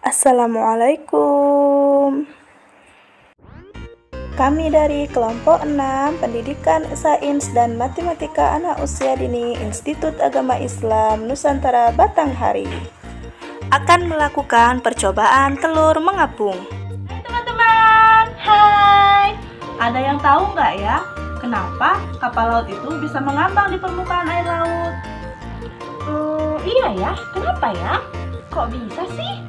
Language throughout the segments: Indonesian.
Assalamualaikum. Kami dari kelompok 6 Pendidikan Sains dan Matematika Anak Usia Dini Institut Agama Islam Nusantara Batanghari akan melakukan percobaan telur mengapung. Hai teman-teman, hai. Ada yang tahu nggak ya, kenapa kapal laut itu bisa mengambang di permukaan air laut? Iya ya, kenapa ya? Kok bisa sih?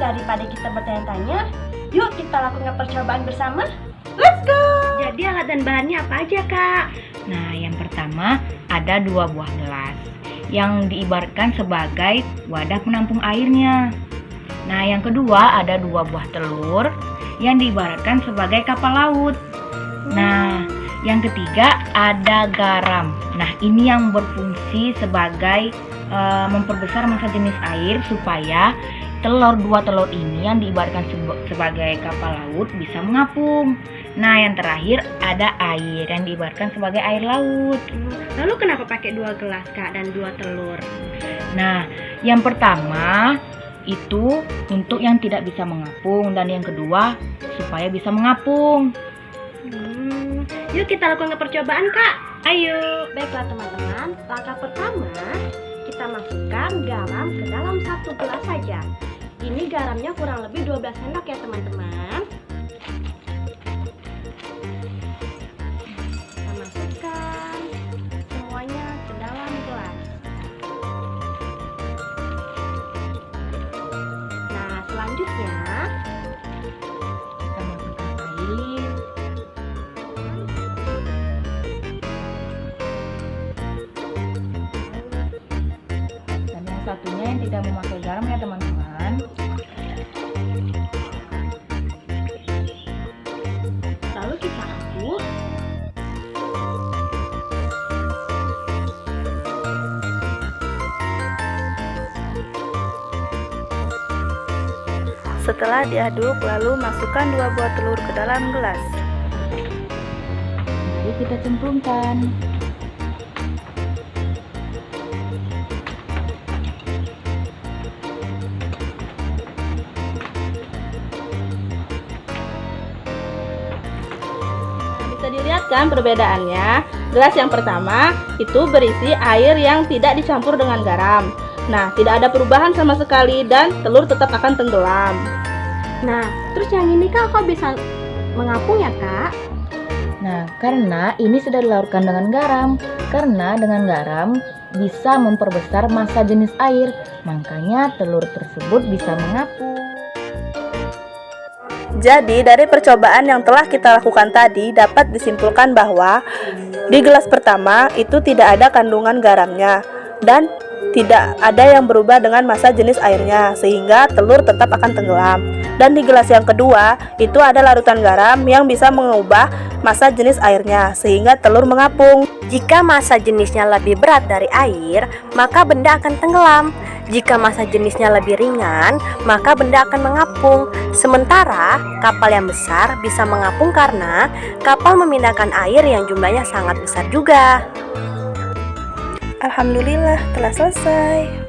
Daripada kita bertanya-tanya, yuk kita lakukan percobaan bersama. Let's go! Jadi alat dan bahannya apa aja, Kak? Nah, yang pertama ada 2 buah gelas yang diibaratkan sebagai wadah penampung airnya. Nah, yang kedua ada 2 buah telur yang diibaratkan sebagai kapal laut. Nah, yang ketiga ada garam. Nah, ini yang berfungsi sebagai memperbesar massa jenis air supaya 2 telur ini yang diibaratkan sebagai kapal laut bisa mengapung. Nah, yang terakhir ada air yang diibaratkan sebagai air laut. Lalu kenapa pakai 2 gelas, Kak, dan 2 telur? Nah, yang pertama itu untuk yang tidak bisa mengapung, dan yang kedua supaya bisa mengapung. Yuk kita lakukan percobaan, Kak. Ayo. Baiklah teman-teman, langkah pertama kita masukkan garam ke dalam 1 gelas saja. Ini garamnya kurang lebih 12 sendok ya teman-teman. Kita masukkan semuanya ke dalam gelas. Nah, selanjutnya Kita masukkan air. Dan yang satunya yang tidak memakai garam ya teman-teman. lalu kita aduk. Setelah diaduk, lalu masukkan 2 buah telur ke dalam gelas. Jadi kita cemplungkan. Bisa dilihat kan perbedaannya. Gelas yang pertama itu berisi air yang tidak dicampur dengan garam. Nah, tidak ada perubahan sama sekali dan telur tetap akan tenggelam. Nah, terus yang ini Kak, kok bisa mengapung ya, Kak? Nah, karena ini sudah dilarutkan dengan garam. Karena dengan garam bisa memperbesar massa jenis air, makanya telur tersebut bisa mengapung. Jadi dari percobaan yang telah kita lakukan tadi dapat disimpulkan bahwa di gelas pertama itu tidak ada kandungan garamnya dan tidak ada yang berubah dengan massa jenis airnya sehingga telur tetap akan tenggelam. Dan di gelas yang kedua itu ada larutan garam yang bisa mengubah massa jenis airnya sehingga telur mengapung. Jika massa jenisnya lebih berat dari air, maka benda akan tenggelam. Jika massa jenisnya lebih ringan, maka benda akan mengapung. Sementara kapal yang besar bisa mengapung karena kapal memindahkan air yang jumlahnya sangat besar juga. Alhamdulillah telah selesai.